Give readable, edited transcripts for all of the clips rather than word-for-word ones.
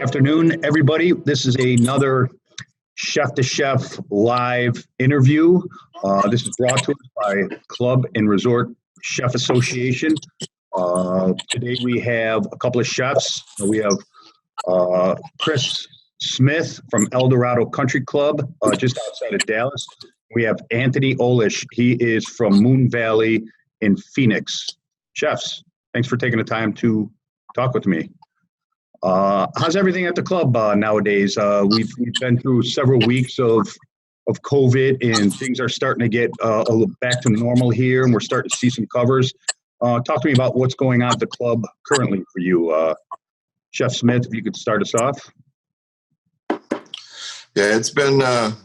Afternoon, everybody. This is another Chef to Chef live interview. This is brought to us by Club and Resort Chef Association. Today we have a couple of chefs. We have Chris Smith from Eldorado Country Club, just outside of Dallas. We have Anthony Olesh. He is from Moon Valley in Phoenix. Chefs, thanks for taking the time to talk with me. How's everything at the club nowadays? We've been through several weeks of COVID, and things are starting to get a little back to normal here, and we're starting to see some covers. Talk to me about what's going on at the club currently for you. Chef Smith, if you could start us off. Yeah, it's been a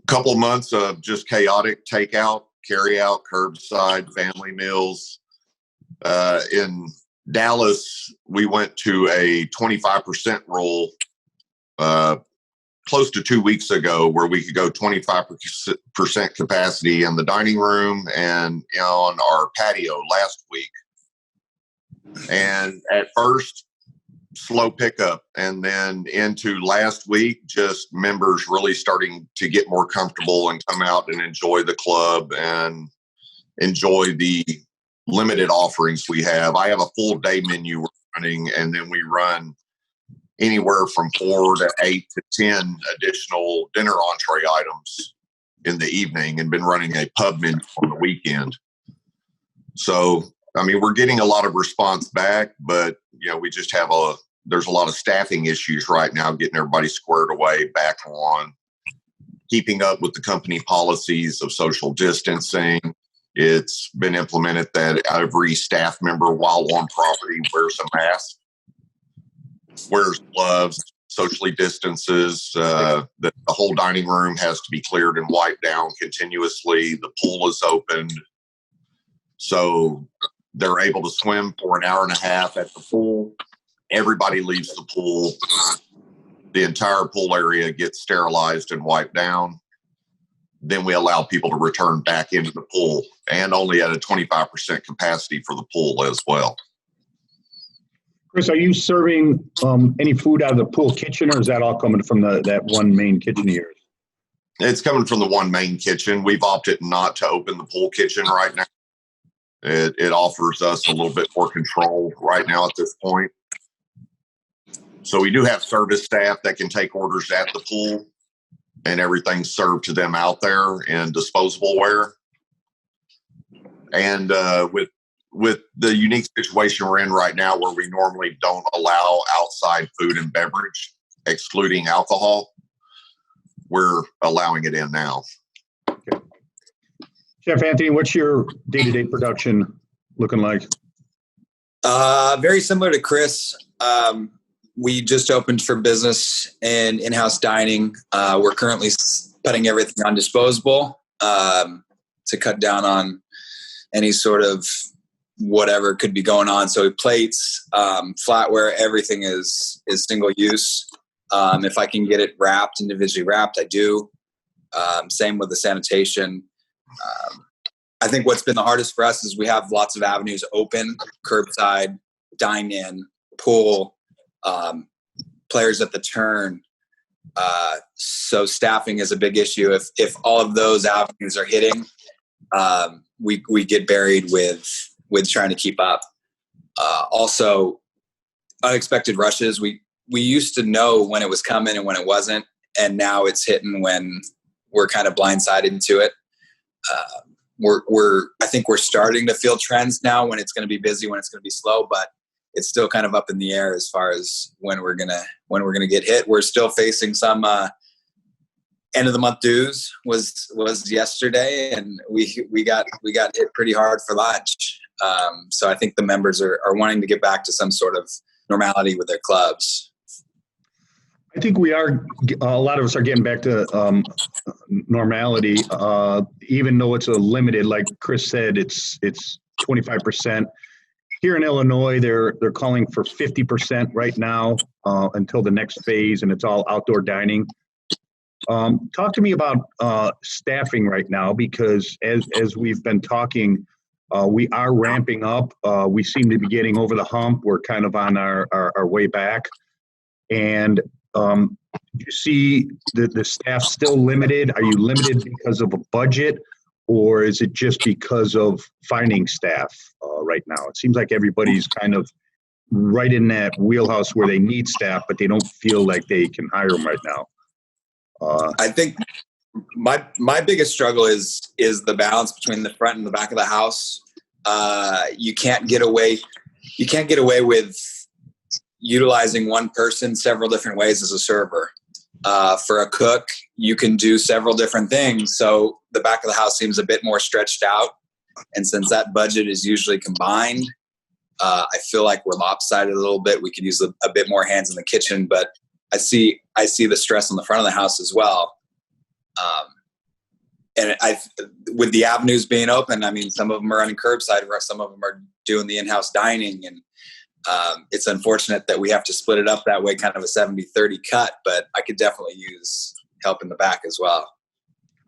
couple of months of just chaotic takeout, carry out, curbside, family meals. In Dallas, we went to a 25% rule close to 2 weeks ago, where we could go 25% capacity in the dining room and on our patio last week. And at first, slow pickup, and then into last week, just members really starting to get more comfortable and come out and enjoy the club and enjoy the limited offerings we have. I have a full day menu we're running, and then we run anywhere from 4 to 8 to 10 additional dinner entree items in the evening, and been running a pub menu on the weekend. So, I mean, we're getting a lot of response back, but we just have there's a lot of staffing issues right now, getting everybody squared away, back on keeping up with the company policies of social distancing. It's been implemented that every staff member, while on property, wears a mask, wears gloves, socially distances. The whole dining room has to be cleared and wiped down continuously. The pool is opened, so they're able to swim for an hour and a half at the pool. Everybody leaves the pool. The entire pool area gets sterilized and wiped down. Then we allow people to return back into the pool, and only at a 25% capacity for the pool as well. Chris, are you serving any food out of the pool kitchen, or is that all coming from that one main kitchen of yours? It's coming from the one main kitchen. We've opted not to open the pool kitchen right now. It offers us a little bit more control right now at this point. So we do have service staff that can take orders at the pool, and everything's served to them out there in disposable ware. And with the unique situation we're in right now, where we normally don't allow outside food and beverage, excluding alcohol, we're allowing it in now. Okay. Chef Anthony, what's your day-to-day production looking like? Very similar to Chris. We just opened for business in in-house dining. We're currently putting everything on disposable to cut down on any sort of whatever could be going on. So plates, flatware, everything is single use. If I can get it wrapped, individually wrapped, I do. Same with the sanitation. I think what's been the hardest for us is we have lots of avenues open: curbside, dine-in, pool, players at the turn. So staffing is a big issue. If all of those avenues are hitting, we get buried with trying to keep up. Also, unexpected rushes. We used to know when it was coming and when it wasn't, and now it's hitting when we're kind of blindsided to it. I think we're starting to feel trends now, when it's going to be busy, when it's going to be slow, but it's still kind of up in the air as far as when we're gonna get hit. We're still facing some end of the month dues was yesterday, and we got hit pretty hard for lunch. So I think the members are wanting to get back to some sort of normality with their clubs. I think we are. A lot of us are getting back to normality, even though it's a limited. Like Chris said, it's 25%. Here in Illinois, they're calling for 50% right now until the next phase, and it's all outdoor dining. Talk to me about staffing right now, because as we've been talking, we are ramping up. We seem to be getting over the hump. We're kind of on our way back. And do you see the staff still limited? Are you limited because of a budget, or is it just because of finding staff right now? It seems like everybody's kind of right in that wheelhouse where they need staff, but they don't feel like they can hire them right now. I think my biggest struggle is the balance between the front and the back of the house. You can't get away with utilizing one person several different ways as a server. For a cook, you can do several different things. So the back of the house seems a bit more stretched out. And since that budget is usually combined, I feel like we're lopsided a little bit. We could use a bit more hands in the kitchen, but I see the stress on the front of the house as well. And with the avenues being open, I mean, some of them are running curbside, some of them are doing the in-house dining. And it's unfortunate that we have to split it up that way, kind of a 70-30 cut, but I could definitely use help in the back as well.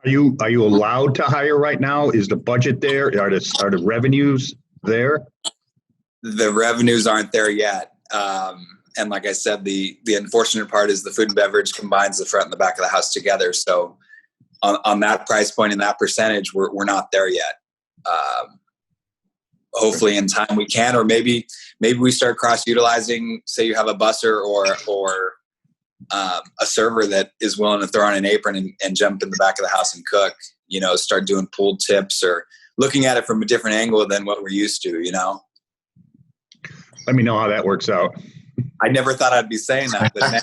Are you allowed to hire right now? Is the budget there? Are the revenues there? The revenues aren't there yet. And like I said, the unfortunate part is the food and beverage combines the front and the back of the house together. So on that price point and that percentage, we're not there yet. Hopefully in time we can, or maybe we start cross-utilizing, say you have a busser or a server that is willing to throw on an apron and jump in the back of the house and cook, start doing pooled tips or looking at it from a different angle than what we're used to, Let me know how that works out. I never thought I'd be saying that, but man,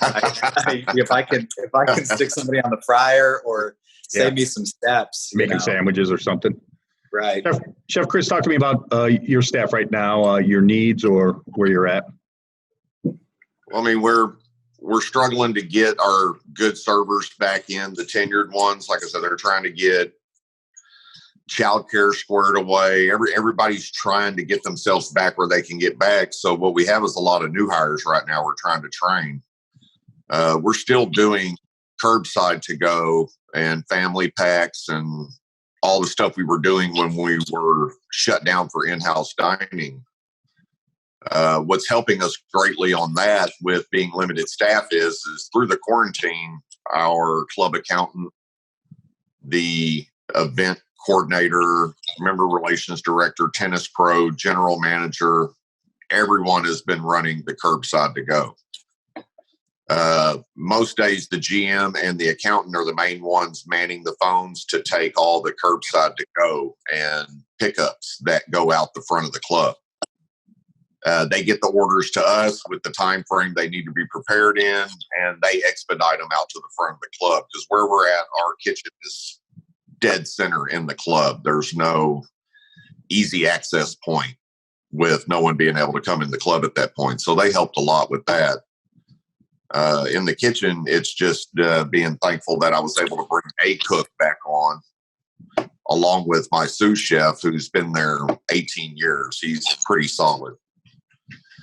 if I can stick somebody on the fryer or save me some steps. Making sandwiches or something. Right. Chef Chris, talk to me about your staff right now, your needs or where you're at. Well, I mean, we're struggling to get our good servers back in, the tenured ones. Like I said, they're trying to get childcare squared away. Everybody's trying to get themselves back where they can get back. So what we have is a lot of new hires right now we're trying to train. We're still doing curbside to go and family packs and all the stuff we were doing when we were shut down for in-house dining. What's helping us greatly on that with being limited staff is through the quarantine, our club accountant, the event coordinator, member relations director, tennis pro, general manager, everyone has been running the curbside to go. Most days the GM and the accountant are the main ones manning the phones to take all the curbside to go and pickups that go out the front of the club. They get the orders to us with the time frame they need to be prepared in, and they expedite them out to the front of the club, because where we're at, our kitchen is dead center in the club. There's no easy access point with no one being able to come in the club at that point. So they helped a lot with that. In the kitchen, it's just being thankful that I was able to bring a cook back on, along with my sous chef, who's been there 18 years. He's pretty solid.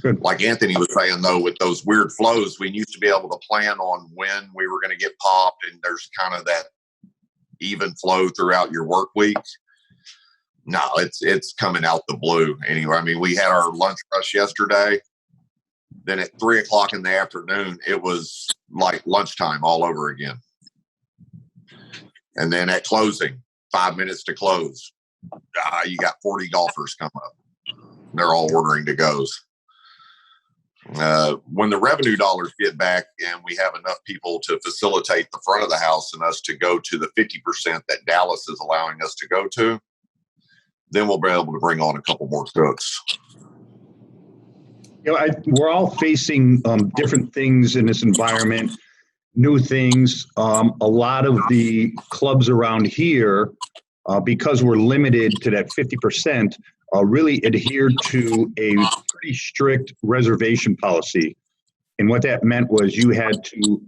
Good. Like Anthony was saying, though, with those weird flows, we used to be able to plan on when we were going to get popped, and there's kind of that even flow throughout your work week. No, it's coming out the blue. Anyway, I mean, we had our lunch rush yesterday. Then at 3:00 in the afternoon, it was like lunchtime all over again. And then at closing, 5 minutes to close, you got 40 golfers come up. They're all ordering to goes. When the revenue dollars get back and we have enough people to facilitate the front of the house and us to go to the 50% that Dallas is allowing us to go to, then we'll be able to bring on a couple more cooks. We're all facing different things in this environment, new things. A lot of the clubs around here, because we're limited to that 50%, really adhere to a pretty strict reservation policy. And what that meant was you had to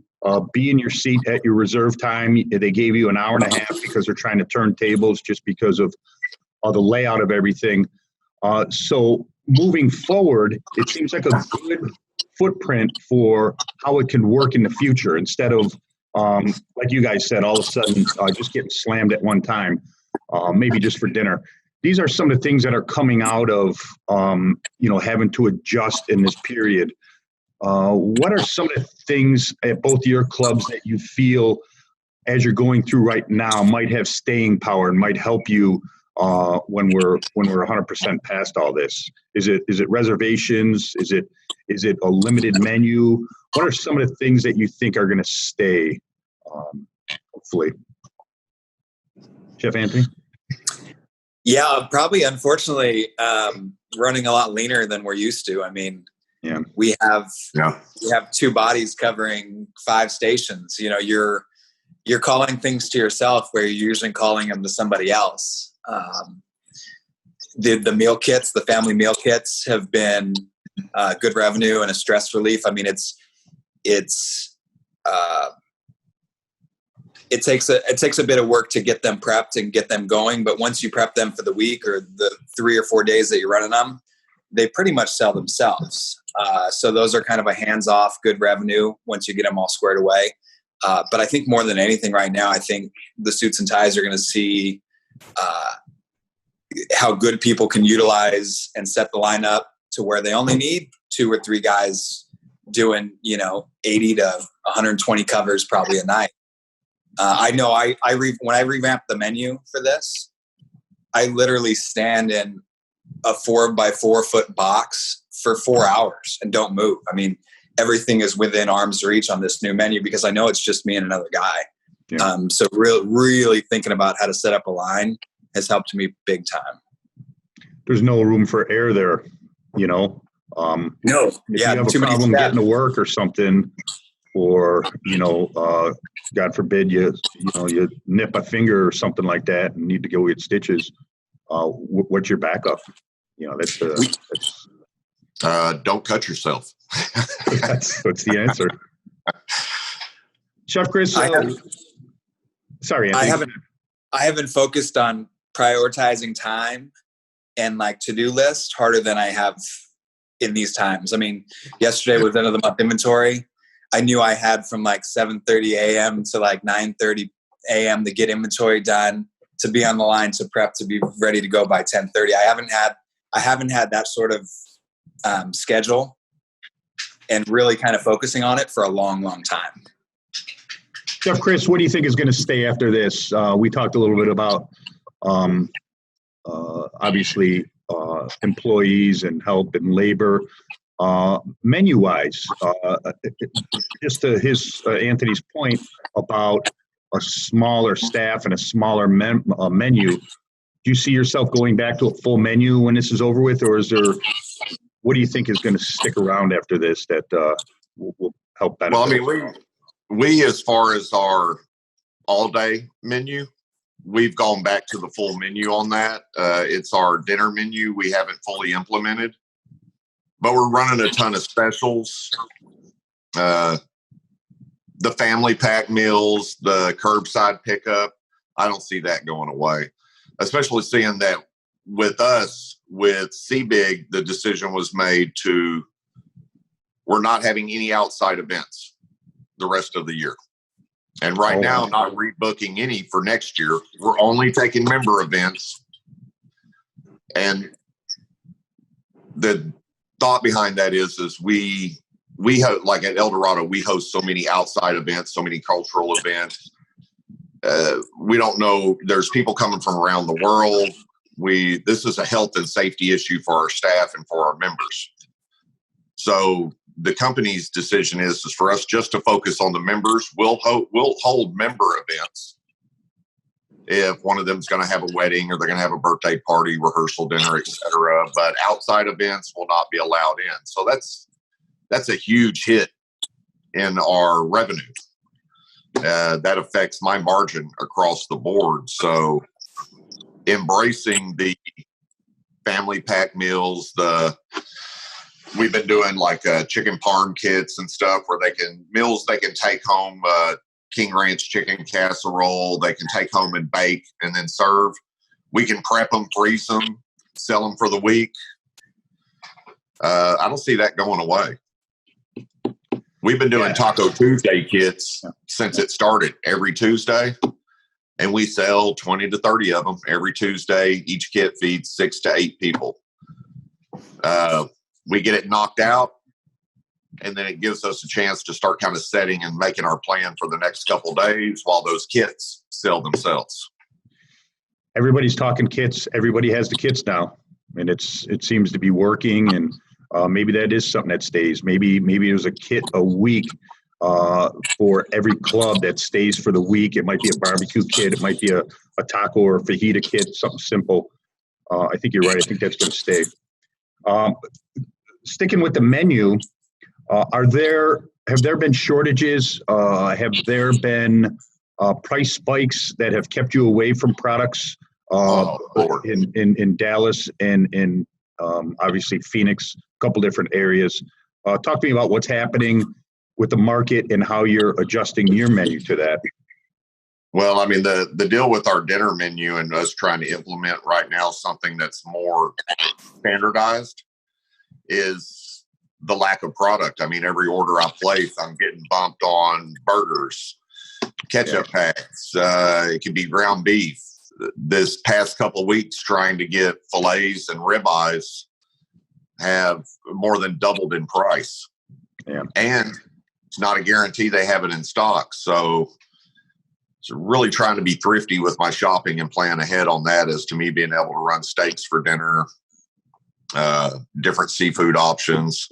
be in your seat at your reserve time. They gave you an hour and a half because they're trying to turn tables just because of the layout of everything. So moving forward, it seems like a good footprint for how it can work in the future, instead of, like you guys said, all of a sudden just getting slammed at one time, maybe just for dinner. These are some of the things that are coming out of, having to adjust in this period. what are some of the things at both of your clubs that you feel as you're going through right now might have staying power and might help you when we're 100% past all this? Is it reservations? Is it a limited menu? What are some of the things that you think are going to stay? Hopefully, Chef Anthony. Yeah, probably. Unfortunately, running a lot leaner than we're used to. I mean, yeah, we have 2 bodies covering 5 stations. You know, you're calling things to yourself where you're usually calling them to somebody else. The meal kits, the family meal kits, have been good revenue and a stress relief. I mean, it takes a bit of work to get them prepped and get them going. But once you prep them for the week or the 3 or 4 days that you're running them, they pretty much sell themselves. So those are kind of a hands-off good revenue once you get them all squared away. But I think more than anything right now, I think the suits and ties are going to see how good people can utilize and set the lineup to where they only need 2 or 3 guys doing, 80 to 120 covers probably a night. I know when I revamped the menu for this, I literally stand in a 4x4 foot box for 4 hours and don't move. I mean, everything is within arm's reach on this new menu because I know it's just me and another guy. Yeah. So really thinking about how to set up a line has helped me big time. There's no room for error there, No. If you have a problem getting to work or something, or God forbid you nip a finger or something like that and need to go get stitches. What's your backup? Don't cut yourself. That's the answer. Chef Chris, sorry, Anthony. I haven't focused on prioritizing time and like to-do list harder than I have in these times. I mean, yesterday was end of the month inventory. I knew I had from like 7:30 a.m. to like 9:30 a.m. to get inventory done, to be on the line, to prep, to be ready to go by 10:30. I haven't had that sort of schedule and really kind of focusing on it for a long, long time. Chef Chris, what do you think is going to stay after this? We talked a little bit about obviously employees and help and labor. Menu-wise, just to Anthony's point about a smaller staff and a smaller menu, do you see yourself going back to a full menu when this is over with, or what do you think is going to stick around after this that will help benefit? Well, I mean, we as far as our all-day menu, we've gone back to the full menu on that. It's our dinner menu we haven't fully implemented. But we're running a ton of specials, the family pack meals, the curbside pickup. I don't see that going away, especially seeing that with us, with CBIGG, the decision was made we're not having any outside events the rest of the year. And right now, not rebooking any for next year. We're only taking member events. And the thought behind that is we like at Eldorado, we host so many outside events, so many cultural events. We don't know, there's people coming from around the world. This is a health and safety issue for our staff and for our members. So the company's decision is for us just to focus on the members. We'll hold member events if one of them's going to have a wedding or they're going to have a birthday party, rehearsal dinner, etc. But outside events will not be allowed in. So that's a huge hit in our revenue. That affects my margin across the board. So embracing the family pack meals, we've been doing like chicken parm kits and stuff where they can take home, King Ranch chicken casserole, they can take home and bake and then serve. We can prep them, freeze them, sell them for the week. I don't see that going away. We've been doing Taco Tuesday kits since it started every Tuesday, and we sell 20 to 30 of them every Tuesday. Each kit feeds 6 to 8 people. We get it knocked out, And then it gives us a chance to start kind of setting and making our plan for the next couple of days while those kits sell themselves. Everybody's talking kits. Everybody has the kits now, and it seems to be working. And maybe that is something that stays. Maybe there's a kit a week for every club that stays for the week. It might be a barbecue kit. It might be a taco or a fajita kit, something simple. I think you're right. I think that's going to stay. Sticking with the menu, have there been shortages? Have there been price spikes that have kept you away from products in Dallas and in obviously Phoenix, a couple different areas? Talk to me about what's happening with the market and how you're adjusting your menu to that. Well, I mean, the deal with our dinner menu and us trying to implement right now something that's more standardized is the lack of product. I mean, every order I place, I'm getting bumped on burgers, ketchup packs. It could be ground beef. This past couple of weeks, trying to get fillets and ribeyes have more than doubled in price. Yeah. And it's not a guarantee they have it in stock. So really trying to be thrifty with my shopping and plan ahead on that, as to me being able to run steaks for dinner, different seafood options,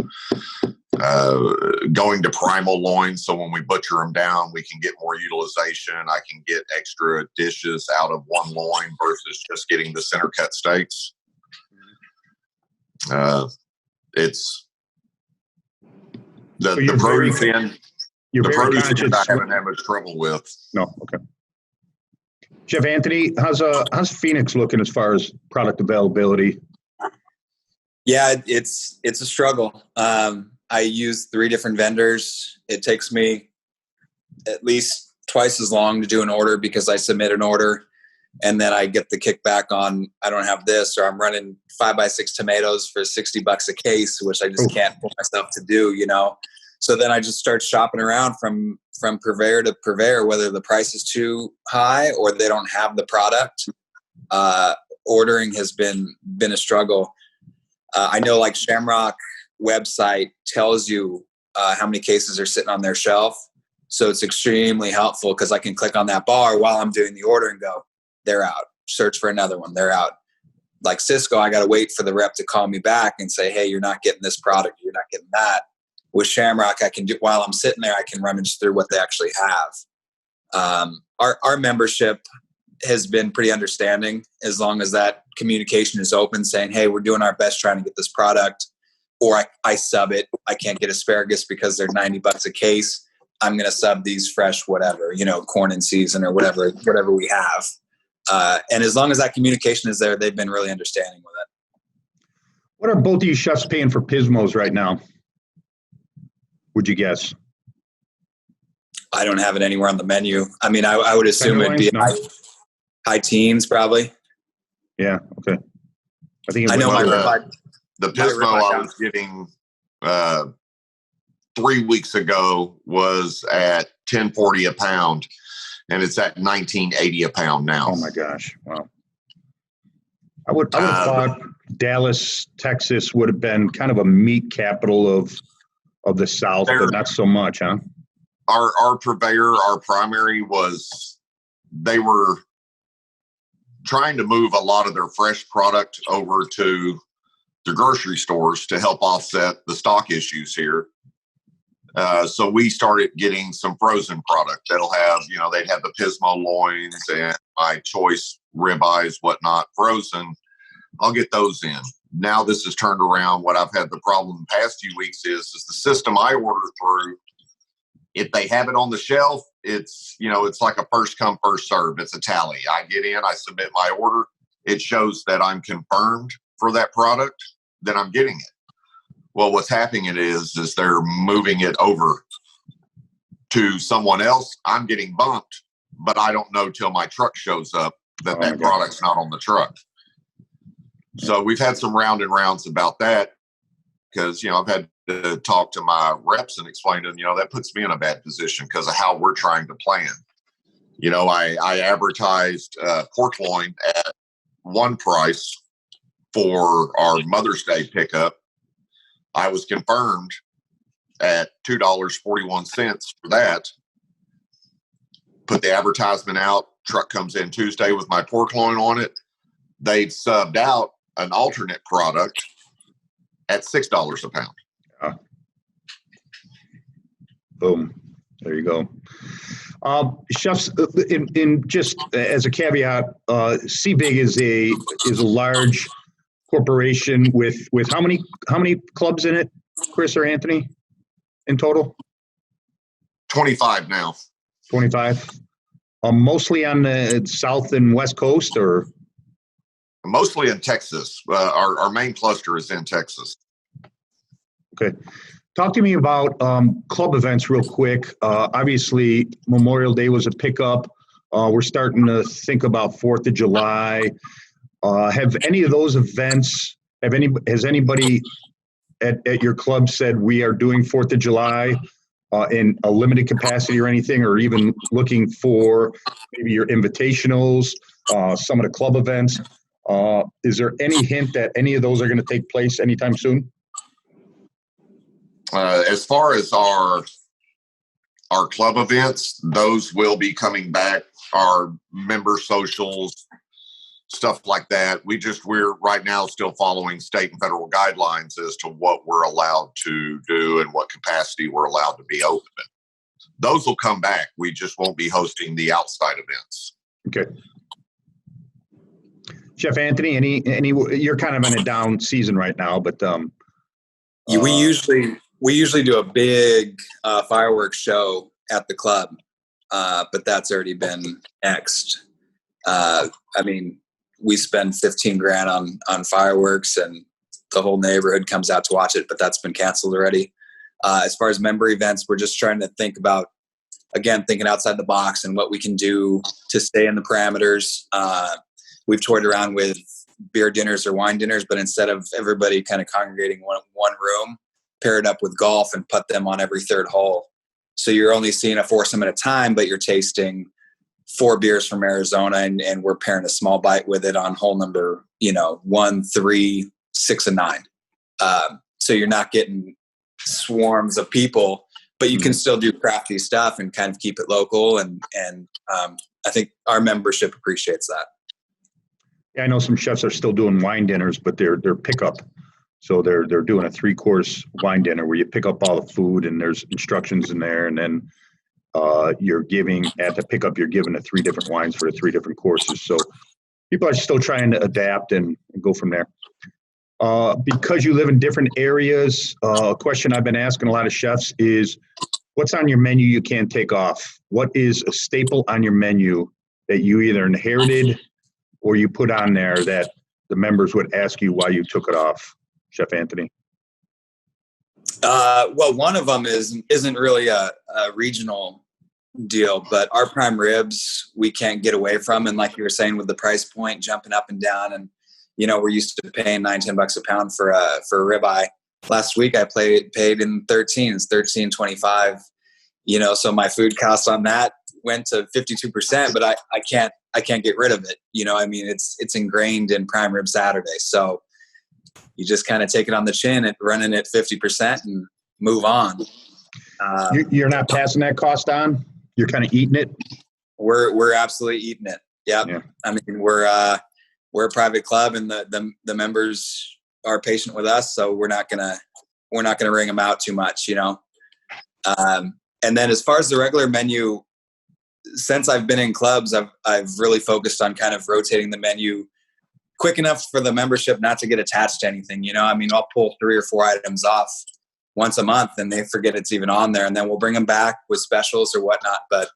going to primal loins. So when we butcher them down, we can get more utilization. I can get extra dishes out of one loin versus just getting the center cut steaks. It's the produce end. The produce end I haven't had much trouble with. No, okay. Chef Anthony, how's Phoenix looking as far as product availability? Yeah, it's a struggle. I use 3 different vendors. It takes me at least twice as long to do an order because I submit an order and then I get the kickback on I don't have this, or I'm running 5x6 tomatoes for $60 a case, which I just can't pull myself to do, you know. So then I just start shopping around from purveyor to purveyor, whether the price is too high or they don't have the product. Ordering has been a struggle. I know like Shamrock website tells you how many cases are sitting on their shelf. So it's extremely helpful because I can click on that bar while I'm doing the order and go, they're out. Search for another one. They're out. Like Cisco, I got to wait for the rep to call me back and say, hey, you're not getting this product. You're not getting that. With Shamrock, I can do, while I'm sitting there, I can rummage through what they actually have. Our membership has been pretty understanding as long as that communication is open, saying, hey, we're doing our best trying to get this product, or I sub it. I can't get asparagus because they're $90 a case. I'm going to sub these fresh, whatever, you know, corn in season or whatever we have. And as long as that communication is there, they've been really understanding with it. What are both of you chefs paying for Pismos right now? Would you guess? I don't have it anywhere on the menu. I mean, I would assume it'd be high teens, probably. Yeah. Okay. I think the Pismo I was getting 3 weeks ago was at $10.40 a pound, and it's at $19.80 a pound now. Oh my gosh! Wow. I would have thought Dallas, Texas would have been kind of a meat capital of the South, but not so much, huh? Our purveyor, our primary they were trying to move a lot of their fresh product over to the grocery stores to help offset the stock issues here. So we started getting some frozen product that'll have, you know, they'd have the Pismo loins and my choice ribeyes, whatnot, frozen. I'll get those in. Now this has turned around. What I've had the problem the past few weeks is the system I order through. If they have it on the shelf, it's, you know, it's like a first come, first serve. It's a tally. I get in, I submit my order. It shows that I'm confirmed for that product, then I'm getting it. Well, what's happening is they're moving it over to someone else. I'm getting bumped, but I don't know till my truck shows up that product's not on the truck. So we've had some round and rounds about that because, you know, I've had to talk to my reps and explain to them, you know, that puts me in a bad position because of how we're trying to plan. You know, I advertised pork loin at one price for our Mother's Day pickup. I was confirmed at $2.41 for that. Put the advertisement out. Truck comes in Tuesday with my pork loin on it. They've subbed out an alternate product at $6 a pound. Boom. There you go. Chefs, in just as a caveat, CBIGG is a large corporation with how many clubs in it, Chris or Anthony, in total? 25 now. 25. Mostly on the South and West Coast, or mostly in Texas. Our main cluster is in Texas. Okay. Talk to me about club events real quick. Obviously, Memorial Day was a pickup. We're starting to think about 4th of July. Have any of those events, has anybody at your club said we are doing 4th of July in a limited capacity or anything, or even looking for maybe your invitationals, some of the club events? Is there any hint that any of those are going to take place anytime soon? As far as our club events, those will be coming back. Our member socials, stuff like that. We're right now still following state and federal guidelines as to what we're allowed to do and what capacity we're allowed to be open. Those will come back. We just won't be hosting the outside events. Okay. Chef Anthony, any you're kind of in a down season right now, but we usually do a big fireworks show at the club, but that's already been X'd. We spend $15,000 on fireworks, and the whole neighborhood comes out to watch it, but that's been canceled already. As far as member events, we're just trying to think about, again, thinking outside the box and what we can do to stay in the parameters. We've toyed around with beer dinners or wine dinners, but instead of everybody kind of congregating one room, pair it up with golf and put them on every third hole. So you're only seeing a foursome at a time, but you're tasting 4 beers from Arizona, and we're pairing a small bite with it on hole number, 1, 3, 6, and 9. So you're not getting swarms of people, but you can still do crafty stuff and kind of keep it local. And I think our membership appreciates that. Yeah, I know some chefs are still doing wine dinners, but they're pickup. So they're doing a 3-course wine dinner where you pick up all the food and there's instructions in there, and then you're giving at the pickup, you're given the 3 different wines for the 3 different courses. So people are still trying to adapt and go from there. Because you live in different areas, a question I've been asking a lot of chefs is, what's on your menu you can't take off? What is a staple on your menu that you either inherited or you put on there that the members would ask you why you took it off? Chef Anthony? Well, one of them isn't really a regional deal, but our prime ribs we can't get away from. And like you were saying, with the price point jumping up and down, and we're used to paying $9-10 a pound for a ribeye. Last week I paid in 13s, $13.25. So my food cost on that went to 52%, but I can't get rid of it. It's ingrained in prime rib Saturday. So you just kind of take it on the chin and running at 50% and move on. You're not passing that cost on? You're kind of eating it? We're absolutely eating it. Yep. Yeah. We're a private club, and the members are patient with us. So we're not gonna wring them out too much, And then as far as the regular menu, since I've been in clubs, I've really focused on kind of rotating the menu quick enough for the membership not to get attached to anything. I'll pull 3 or 4 items off once a month and they forget it's even on there, and then we'll bring them back with specials or whatnot. But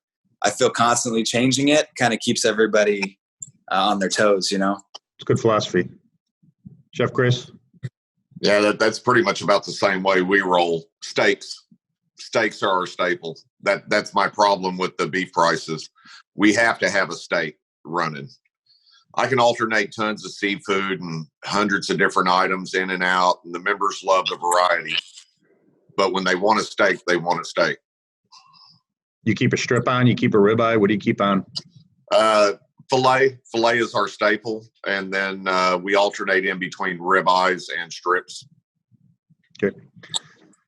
I feel constantly changing it kind of keeps everybody on their toes, It's good philosophy. Chef Chris? Yeah, that's pretty much about the same way we roll. Steaks are our staple. That's my problem with the beef prices. We have to have a steak running. I can alternate tons of seafood and hundreds of different items in and out, and the members love the variety. But when they want a steak, they want a steak. You keep a strip on? You keep a ribeye? What do you keep on? Filet is our staple, and then we alternate in between ribeyes and strips. Okay.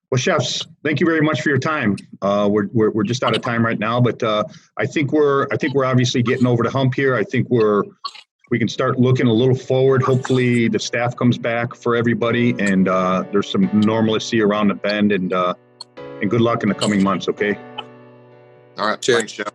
Well, chefs, thank you very much for your time. We're just out of time right now, but I think we're obviously getting over the hump here. I think we can start looking a little forward. Hopefully, the staff comes back for everybody, and there's some normalcy around the bend. And good luck in the coming months. Okay. All right. Cheers. Thanks, Jeff.